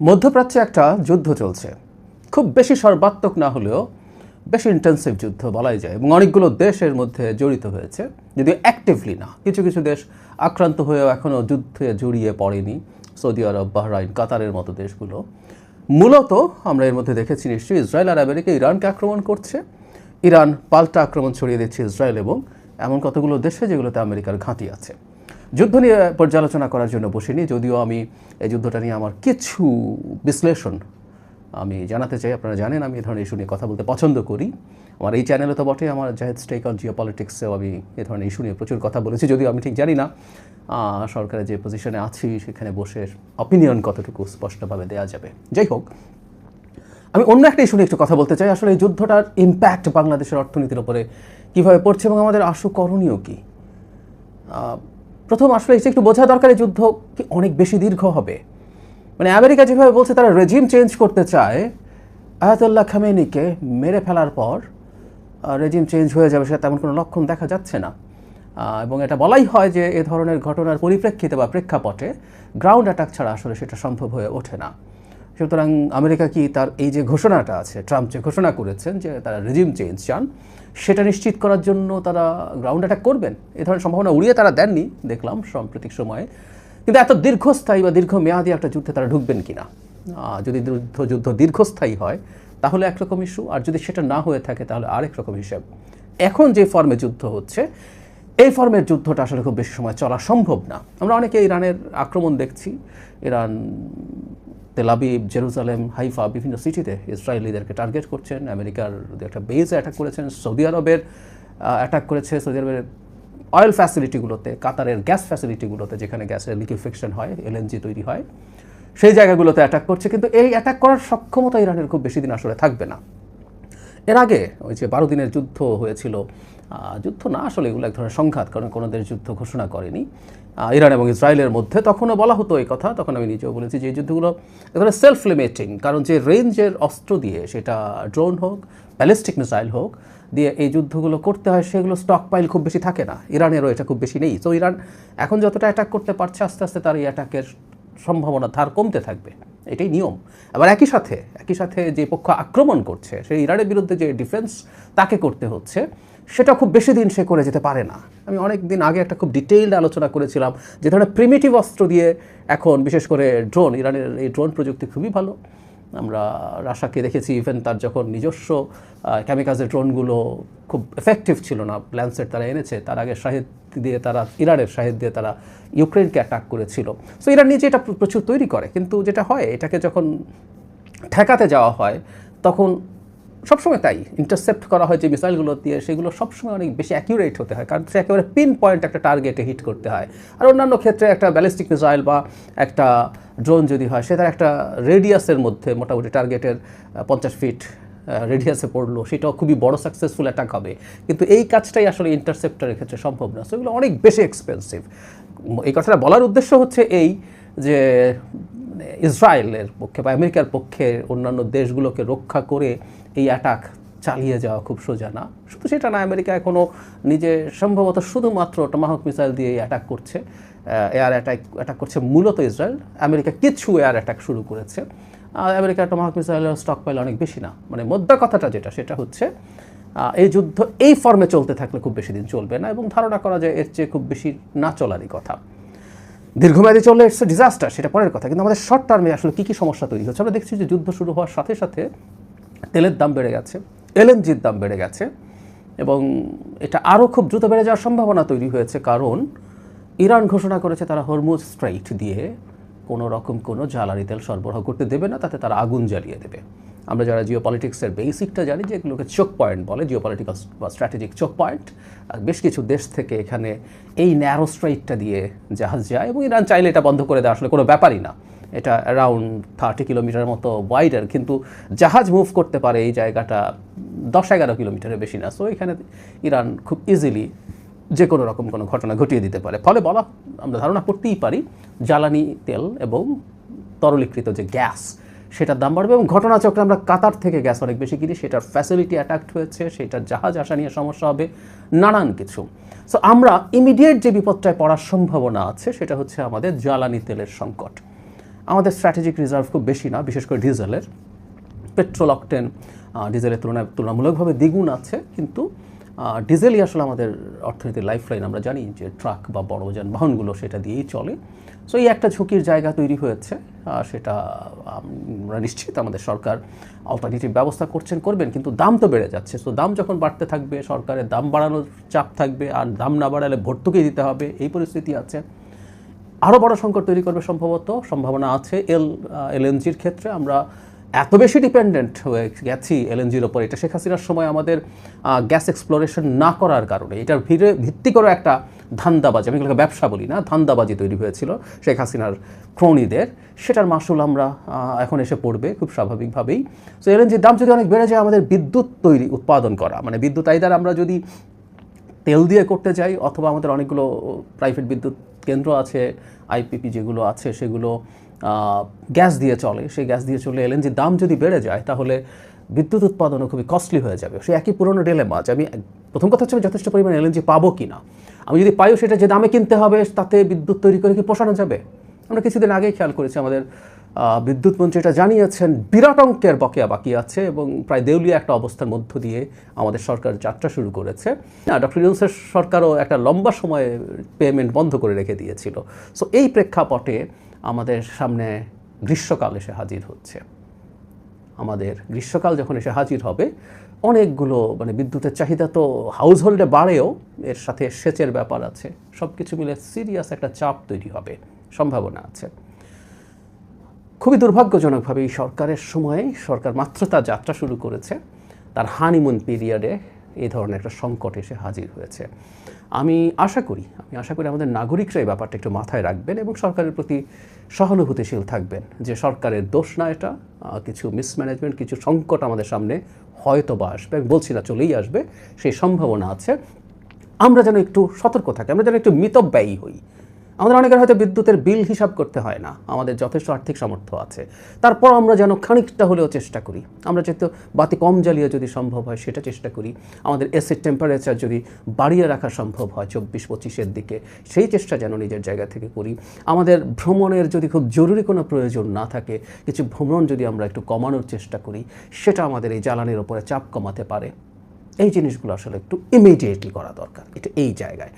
মধ্যপ্রাচ্যে একটা যুদ্ধ চলছে, খুব বেশি সর্বাত্মক না হলেও বেশি ইন্টেন্সিভ যুদ্ধ বলাই যায়, এবং অনেকগুলো দেশ এর মধ্যে জড়িত হয়েছে, যদিও অ্যাক্টিভলি না। কিছু কিছু দেশ আক্রান্ত হয়েও এখনও যুদ্ধে জড়িয়ে পড়েনি, সৌদি আরব, বাহরাইন, কাতারের মতো দেশগুলো। মূলত আমরা এর মধ্যে দেখেছি নিশ্চয়ই ইসরায়েল আর আমেরিকা ইরানকে আক্রমণ করছে, ইরান পাল্টা আক্রমণ ছড়িয়ে দিচ্ছে ইসরায়েল এবং এমন কতগুলো দেশে যেগুলোতে আমেরিকার ঘাঁটি আছে। যুদ্ধ নিয়ে পর্যালোচনা করার জন্য বসিনি, যদিও আমি এই যুদ্ধটা নিয়ে আমার কিছু বিশ্লেষণ আমি জানাতে চাই। আপনারা জানেন আমি এই ধরনের ইস্যু নিয়ে কথা বলতে পছন্দ করি। আমার এই চ্যানেলে তো বটে, আমার জাহেদ স্টেক অন জিও পলিটিক্সেও আমি এই ধরনের ইস্যু নিয়ে প্রচুর কথা বলেছি, যদিও আমি ঠিক জানি না সরকারের যে পজিশনে আছি সেখানে বসে অপিনিয়ন কতটুকু স্পষ্টভাবে দেওয়া যাবে। যাই হোক, আমি অন্য একটা ইস্যু নিয়ে একটু কথা বলতে চাই। আসলে এই যুদ্ধটার ইম্প্যাক্ট বাংলাদেশের অর্থনীতির উপরে কীভাবে পড়ছে এবং আমাদের আশু করণীয় কী। প্রথম আসলে একটু বোঝা দরকার, এই যুদ্ধ কি অনেক বেশি দীর্ঘ হবে। মানে আমেরিকা যেভাবে বলছে তারা রেজিম চেঞ্জ করতে চায়, আয়াতুল্লাহ খামেনিকে মেরে ফেলার পর রেজিম চেঞ্জ হয়ে যাবে, সেটা তেমন কোনো লক্ষণ দেখা যাচ্ছে না। এবং এটা বলাই হয় যে এ ধরনের ঘটনার পরিপ্রেক্ষিতে বা প্রেক্ষাপটে গ্রাউন্ড অ্যাটাক ছাড়া আসলে সেটা সম্ভব হয়ে ওঠে না। সুতরাং আমেরিকা কি তার এই যে ঘোষণাটা আছে, ট্রাম্প যে ঘোষণা করেছেন যে তারা রেজিম চেঞ্জ চান, সেটা নিশ্চিত করার জন্য তারা গ্রাউন্ড অ্যাটাক করবেন, এ ধরনের সম্ভাবনা উড়িয়ে তারা দেননি দেখলাম সাম্প্রতিক সময়ে। কিন্তু এত দীর্ঘস্থায়ী বা দীর্ঘমেয়াদী একটা যুদ্ধে তারা ঢুকবেন কিনা। যদি যুদ্ধ দীর্ঘস্থায়ী হয় তাহলে একরকম ইস্যু, আর যদি সেটা না হয়ে থাকে তাহলে আরেক রকম হিসাব। এখন যে ফর্মে যুদ্ধ হচ্ছে, এই ফর্মের যুদ্ধটা আসলে খুব বেশি সময় চলা সম্ভব না। আমরা অনেকে ইরানের আক্রমণ দেখছি, Iran Tel Aviv, Jerusalem, Haifa বিভিন্ন সিটিতে ইসরায়েলিদেরকে টার্গেট করছেন, আমেরিকার একটা বেজে অ্যাটাক করেছেন, সৌদি আরবের অ্যাটাক করেছে, সৌদি আরবের অয়েল ফ্যাসিলিটিগুলোতে, কাতারের গ্যাস ফ্যাসিলিটিগুলোতে যেখানে গ্যাসের লিকুইফিকেশন হয়, এলএনজি তৈরি হয়, সেই জায়গাগুলোতে অ্যাটাক করছে। কিন্তু এই অ্যাটাক করার সক্ষমতা ইরানের খুব বেশি দিন আসলে থাকবে না। এর আগে ওই যে 12 দিনের যুদ্ধ হয়েছিল, যুদ্ধ না আসলে এগুলো এক ধরনের সংঘাত, কারণ কোনো দেশ যুদ্ধ ঘোষণা করেনি ইরান এবং ইসরায়েলের মধ্যে। তখনও বলা হতো এই কথা, তখন আমি নিজেও বলেছি যে এই যুদ্ধগুলো এখানে সেলফ লিমিটিং, কারণ যে রেঞ্জের অস্ত্র দিয়ে, সেটা ড্রোন হোক, ব্যালিস্টিক মিসাইল হোক, দিয়ে এই যুদ্ধগুলো করতে হয়, সেগুলো স্টক পাইল খুব বেশি থাকে না। ইরানেরও এটা খুব বেশি নেই। তো ইরান এখন যতটা অ্যাটাক করতে পারছে, আস্তে আস্তে তার এই অ্যাটাকের সম্ভাবনা ধার কমতে থাকবে, এটাই নিয়ম। আবার একই সাথে যে পক্ষ আক্রমণ করছে, সেই ইরানের বিরুদ্ধে যে ডিফেন্স তাকে করতে হচ্ছে, সেটা খুব বেশি দিন সে করে যেতে পারে না। আমি অনেক দিন আগে একটা খুব ডিটেইলড আলোচনা করেছিলাম যে ধরনের প্রিমিটিভ অস্ত্র দিয়ে এখন, বিশেষ করে ড্রোন, ইরানের এই ড্রোন প্রযুক্তি খুবই ভালো। আমরা রাশাকে দেখেছি, ইভেন তার যখন নিজস্ব ক্যামিকাজের ড্রোনগুলো খুব এফেক্টিভ ছিল না, ল্যান্সেট তারা এনেছে, তার আগে শাহেদ দিয়ে তারা, ইরানের শাহেদ দিয়ে তারা ইউক্রেনকে অ্যাটাক করেছিল। সো ইরান নিজে এটা প্রচুর তৈরি করে, কিন্তু যেটা হয়, এটাকে যখন ঠেকাতে যাওয়া হয় তখন সবসময় তাই ইন্টারসেপ্ট করা হয় যে মিসাইলগুলো দিয়ে, সেগুলো সবসময় অনেক বেশি অ্যাকিউরেট হতে হয়, কারণ সে একেবারে পিন পয়েন্ট একটা টার্গেটে হিট করতে হয়। আর অন্যান্য ক্ষেত্রে একটা ব্যালিস্টিক মিসাইল বা একটা ড্রোন যদি হয়, সে তার একটা রেডিয়াসের মধ্যে, মোটামুটি টার্গেটের 50 ফিট রেডিয়াসে পড়লো, সেটাও খুবই বড় সাকসেসফুল অ্যাটাক হবে। কিন্তু এই কাজটাই আসলে ইন্টারসেপ্টারের ক্ষেত্রে সম্ভব না। সো এগুলো অনেক বেশি এক্সপেন্সিভ। এই কথাটা বলার উদ্দেশ্য হচ্ছে এই যে ইসরায়েলের পক্ষে বা আমেরিকার পক্ষে অন্যান্য দেশগুলোকে রক্ষা করে এই অ্যাটাক চালিয়ে যাওয়া খুব সোজা না। শুধু সেটা না, আমেরিকা এখনও নিজে সম্ভবত শুধুমাত্র টমাহক মিসাইল দিয়ে অ্যাটাক করছে, এয়ার অ্যাটাক করছে মূলত ইসরায়েল। আমেরিকা কিছু এয়ার অ্যাটাক শুরু করেছে। আমেরিকার টমাহক মিসাইলের স্টক পাইল অনেক বেশি না। মানে মোদ্দা কথাটা যেটা, সেটা হচ্ছে এই যুদ্ধ এই ফর্মে চলতে থাকলে খুব বেশি দিন চলবে না, এবং ধারণা করা যায় এর চেয়ে খুব বেশি না চলারই কথা। দীর্ঘমেয়াদী চললে ইটস ডিজাস্টার, সেটা পরের কথা। কিন্তু আমাদের শর্ট টার্মে আসলে কী কী সমস্যা তৈরি হচ্ছে আমরা দেখছি যে যুদ্ধ শুরু হওয়ার সাথে সাথে তেলের দাম বেড়ে গেছে, এলএনজির দাম বেড়ে গেছে, এবং এটা আরও খুব দ্রুত বেড়ে যাওয়ার সম্ভাবনা তৈরি হয়েছে, কারণ ইরান ঘোষণা করেছে তারা হরমুজ স্ট্রাইট দিয়ে কোনো রকম কোনো জ্বালানি তেল সরবরাহ করতে দেবে না, তাতে তারা আগুন জ্বালিয়ে দেবে। আমরা যারা জিও পলিটিক্সের বেসিকটা জানি, যে এগুলোকে চোক পয়েন্ট বলে, জিও পলিটিক্যাল বা স্ট্র্যাটেজিক চোক পয়েন্ট। বেশ কিছু দেশ থেকে এখানে এই ন্যারো স্ট্রাইটটা দিয়ে জাহাজ যায়, এবং ইরান চাইলে এটা বন্ধ করে দেওয়া আসলে কোনো ব্যাপারই না। এটা অ্যারাউন্ড 30 কিলোমিটার মতো ওয়াইডার, কিন্তু জাহাজ মুভ করতে পারে এই জায়গাটা 10-11 কিলোমিটারের বেশি না। সো এখানে ইরান খুব ইজিলি যে কোনো রকম কোনো ঘটনা ঘটিয়ে দিতে পারে। ফলে আমরা ধারণা করতেই পারি জ্বালানি তেল এবং তরলীকৃত যে গ্যাস, সেটার দাম বাড়বে। এবং ঘটনাচক্রে আমরা কাতার থেকে গ্যাস অনেক বেশি কিনি, সেটার ফ্যাসিলিটি অ্যাটাক্ট হয়েছে, সেটার জাহাজ আসা নিয়ে সমস্যা হবে, নানান কিছু। সো আমরা ইমিডিয়েট যে বিপদটায় পড়ার সম্ভাবনা আছে, সেটা হচ্ছে আমাদের জ্বালানি তেলের সংকট। আমাদের স্ট্র্যাটেজিক রিজার্ভ খুব বেশি না, বিশেষ করে ডিজেলের। পেট্রোল অকটেন ডিজেলের তুলনামূলকভাবে দ্বিগুণ আছে, কিন্তু ডিজেলই আসলে আমাদের অর্থনীতির লাইফলাইন। আমরা জানি যে ট্রাক বা বড় যানবাহনগুলো সেটা দিয়েই চলে। সো এই একটা ঝুঁকির জায়গা তৈরি হয়েছে, সেটা আমরা নিশ্চিত আমাদের সরকার অল্টারনেটিভ ব্যবস্থা করবেন, কিন্তু দাম তো বেড়ে যাচ্ছে। সো দাম যখন বাড়তে থাকবে, সরকারের দাম বাড়ানোর চাপ থাকবে, আর দাম না বাড়ালে ভর্তুকি দিতে হবে, এই পরিস্থিতি আছে। আরও বড় সংকট তৈরি করবে সম্ভাবনা আছে এলএনজির ক্ষেত্রে। আমরা এত বেশি ডিপেন্ডেন্ট হয়ে গেছি এলএনজির ওপর, এটা শেখ হাসিনার সময় আমাদের গ্যাস এক্সপ্লোরেশন না করার কারণে, এটার ভিত্তি করে একটা ধান্দাবাজি, আমি এগুলোকে ব্যবসা বলি না, ধান্দাবাজি তৈরি হয়েছিল শেখ হাসিনার ক্রোনিদের। সেটার মাসুল আমরা এখন এসে পড়বে খুব স্বাভাবিকভাবেই। সো এলএনজির দাম যদি অনেক বেড়ে যায়, আমাদের বিদ্যুৎ উৎপাদন করা, মানে বিদ্যুৎ আইদার আমরা যদি তেল দিয়ে করতে যাই, অথবা আমাদের অনেকগুলো প্রাইভেট বিদ্যুৎ কেন্দ্র আছে, আইপিপি যেগুলো আছে সেগুলো গ্যাস দিয়ে চলে, সেই গ্যাস দিয়ে চলে এলএনজির দাম যদি বেড়ে যায়, তাহলে বিদ্যুৎ উৎপাদনও খুবই কস্টলি হয়ে যাবে। সে একই পুরনো ডিলেমা যে আমি প্রথম কথা হচ্ছে আমি যথেষ্ট পরিমাণে এলএনজি পাবো কি না। আমি যদি পাইও, সেটা যে দামে কিনতে হবে, তাতে বিদ্যুৎ তৈরি করে কি পোষানো যাবে? আমরা কিছুদিন আগেই খেয়াল করেছি, আমাদের বিদ্যুৎ মন্ত্রী এটা জানিয়েছেন, বিরাট অঙ্কের বকেয়া বাকি আছে এবং প্রায় দেউলিয়া একটা অবস্থার মধ্য দিয়ে আমাদের সরকার যাত্রা শুরু করেছে। ডক্টর ইউনূসের সরকারও একটা লম্বা সময় পেমেন্ট বন্ধ করে রেখে দিয়েছিল। সো এই প্রেক্ষাপটে আমাদের সামনে গ্রীষ্মকাল এসে হাজির হচ্ছে। আমাদের গ্রীষ্মকাল যখন এসে হাজির হবে, অনেকগুলো মানে বিদ্যুতের চাহিদা তো হাউস হোল্ডে বাড়েও, এর সাথে সেচের ব্যাপার আছে, সব কিছু মিলে সিরিয়াস একটা চাপ তৈরি হবে, সম্ভাবনা আছে। খুবই দুর্ভাগ্যজনকভাবে এই সরকারের সময়ে, সরকার মাত্র তার যাত্রা শুরু করেছে, তার হানিমুন পিরিয়ডে এই ধরনের একটা সংকট এসে হাজির হয়েছে। আমি আশা করি আমাদের নাগরিকরা এই ব্যাপারটা একটু মাথায় রাখবেন এবং সরকারের প্রতি সহানুভূতিশীল থাকবেন, যে সরকারের দোষ না এটা, কিছু মিসম্যানেজমেন্ট, কিছু সংকট আমাদের সামনে হয়তো বা আসবে, আমি বলছি না চলেই আসবে, সেই সম্ভাবনা আছে। আমরা যেন একটু সতর্ক থাকি, আমরা যেন একটু মিতব্যয়ী হই। আমাদের অনেকের হয়তো বিদ্যুতের বিল হিসাব করতে হয় না, আমাদের যথেষ্ট আর্থিক সামর্থ্য আছে, তারপর আমরা যেন খানিকটা হলেও চেষ্টা করি, আমরা যেহেতু বাতি কম জ্বালিয়ে যদি সম্ভব হয় সেটা চেষ্টা করি, আমাদের এসির টেম্পারেচার যদি বাড়িয়ে রাখা সম্ভব হয় 24-25-এর দিকে, সেই চেষ্টা যেন নিজের জায়গা থেকে করি। আমাদের ভ্রমণের যদি খুব জরুরি কোনো প্রয়োজন না থাকে, কিছু ভ্রমণ যদি আমরা একটু কমানোর চেষ্টা করি, সেটা আমাদের এই জ্বালানির ওপরে চাপ কমাতে পারে। এই জিনিসগুলো আসলে একটু ইমিডিয়েটলি করা দরকার। এটা এই জায়গায়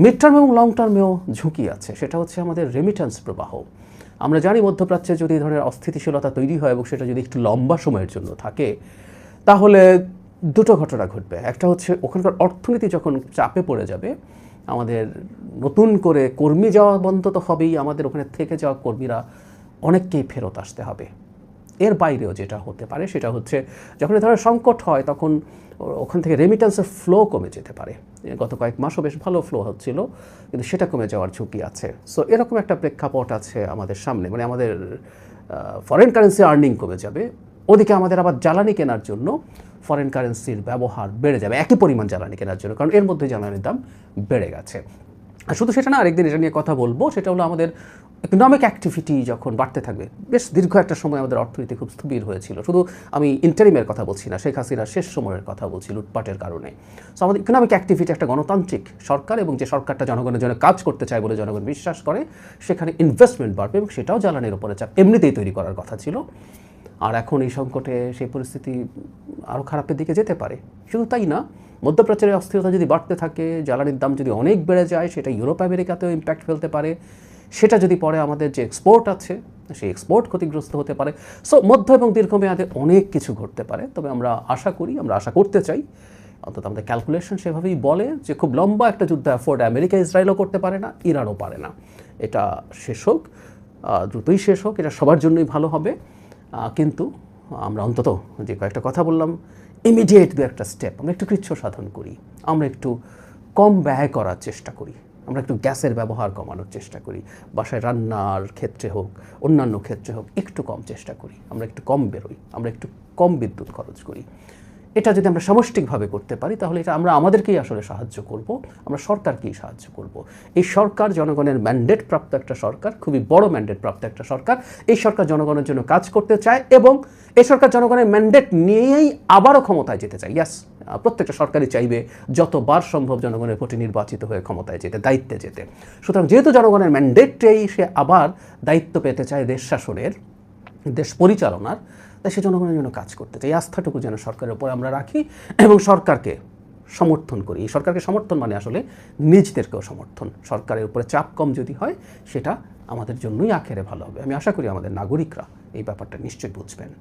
মিড টার্ম এবং লং টার্মেও ঝুঁকি আছে, সেটা হচ্ছে আমাদের রেমিটেন্স প্রবাহ। আমরা জানি মধ্যপ্রাচ্যে যদি এই ধরনের অস্থিতিশীলতা তৈরি হয় এবং সেটা যদি একটু লম্বা সময়ের জন্য থাকে, তাহলে দুটো ঘটনা ঘটবে। একটা হচ্ছে ওখানকার অর্থনীতি যখন চাপে পড়ে যাবে, আমাদের নতুন করে কর্মী যাওয়া বন্ধ তো হবেই, আমাদের ওখানে থেকে যাওয়া কর্মীরা অনেককেই ফেরত আসতে হবে। এর বাইরেও যেটা হতে পারে সেটা হচ্ছে, যখন এই ধরনের সংকট হয় তখন ওখান থেকে রেমিটেন্সের ফ্লো কমে যেতে পারে। গত কয়েক মাসও বেশ ভালো ফ্লো হচ্ছিল, কিন্তু সেটা কমে যাওয়ার ঝুঁকি আছে। সো এরকম একটা প্রেক্ষাপট আছে আমাদের সামনে, মানে আমাদের ফরেন কারেন্সি আর্নিং কমে যাবে, ওদিকে আমাদের আবার জ্বালানি কেনার জন্য ফরেন কারেন্সির ব্যবহার বেড়ে যাবে একই পরিমাণ জ্বালানি কেনার জন্য, কারণ এর মধ্যে জ্বালানির দাম বেড়ে গেছে। আর শুধু সেটা না, আরেকদিন এটা নিয়ে কথা বলবো, সেটা হলো আমাদের ইকোনমিক অ্যাক্টিভিটি যখন বাড়তে থাকবে। বেশ দীর্ঘ একটা সময় আমাদের অর্থনীতি খুব স্থবির হয়েছিল, শুধু আমি ইন্টারিমের কথা বলছি না, শেখ হাসিনার শেষ সময়ের কথা বলছি, লুটপাটের কারণে। সো আমাদের ইকোনমিক অ্যাক্টিভিটি, একটা গণতান্ত্রিক সরকার এবং যে সরকারটা জনগণের জন্য কাজ করতে চায় বলে জনগণ বিশ্বাস করে, সেখানে ইনভেস্টমেন্ট বাড়বে এবং সেটাও জ্বালানির উপরে চাপ এমনিতেই তৈরি করার কথা ছিল। আর এখন এই সংকটে সেই পরিস্থিতি আরও খারাপের দিকে যেতে পারে। শুধু তাই না, মধ্যপ্রাচ্যের অস্থিরতা যদি বাড়তে থাকে, জ্বালানির দাম যদি অনেক বেড়ে যায়, সেটা ইউরোপ আমেরিকাতেও ইম্প্যাক্ট ফেলতে পারে। সেটা যদি পরে আমাদের যে এক্সপোর্ট আছে, সেই এক্সপোর্ট ক্ষতিগ্রস্ত হতে পারে। সো মধ্য এবং দীর্ঘমেয়াদে অনেক কিছু ঘটতে পারে। তবে আমরা আশা করতে চাই, অন্তত আমাদের ক্যালকুলেশন সেভাবেই বলে যে খুব লম্বা একটা যুদ্ধ অ্যাফোর্ড আমেরিকা ইসরায়েলও করতে পারে না, ইরানও পারে না। এটা শেষ হোক, দ্রুতই শেষ হোক, এটা সবার জন্যই ভালো হবে। কিন্তু আমরা অন্তত যে কয়েকটা কথা বললাম, ইমিডিয়েট দু একটা স্টেপ আমরা একটু কৃচ্ছ সাধন করি, আমরা একটু কম ব্যয় করার চেষ্টা করি, আমরা একটু গ্যাসের ব্যবহার কমানোর চেষ্টা করি, বাসায় রান্নার ক্ষেত্রে হোক, অন্যান্য ক্ষেত্রে হোক, একটু কম চেষ্টা করি, আমরা একটু কম বেরোই, আমরা একটু কম বিদ্যুৎ খরচ করি। এটা যদি আমরা সামষ্টিকভাবে করতে পারি তাহলে এটা আমরা আমাদেরকেই আসলে সাহায্য করব, আমরা সরকারকেই সাহায্য করব। এই সরকার জনগণের ম্যান্ডেট প্রাপ্ত একটা সরকার, খুবই বড় ম্যান্ডেট প্রাপ্ত একটা সরকার। এই সরকার জনগণের জন্য কাজ করতে চায় এবং এই সরকার জনগণের ম্যান্ডেট নিয়েই আবারও ক্ষমতায় যেতে চায়। ইয়াস, প্রত্যেকটা সরকারই চাইবে যতবার সম্ভব জনগণের ভোটে নির্বাচিত হয়ে ক্ষমতায় যেতে, দায়িত্বে যেতে। সুতরাং যেহেতু জনগণের ম্যান্ডেটটাই সে আবার দায়িত্ব পেতে চায় দেশ শাসনের, দেশ পরিচালনার, তাই সে জনগণের জন্য কাজ করতে চাই। এই আস্থাটুকু যেন সরকারের উপর আমরা রাখি এবং সরকারকে সমর্থন করি। এই সরকারকে সমর্থন মানে আসলে নিজদেরকেও সমর্থন। সরকারের উপরে চাপ কম যদি হয় সেটা আমাদের জন্যই আখেরে ভালো হবে। আমি আশা করি আমাদের নাগরিকরা এই ব্যাপারটা নিশ্চয়ই বুঝবেন।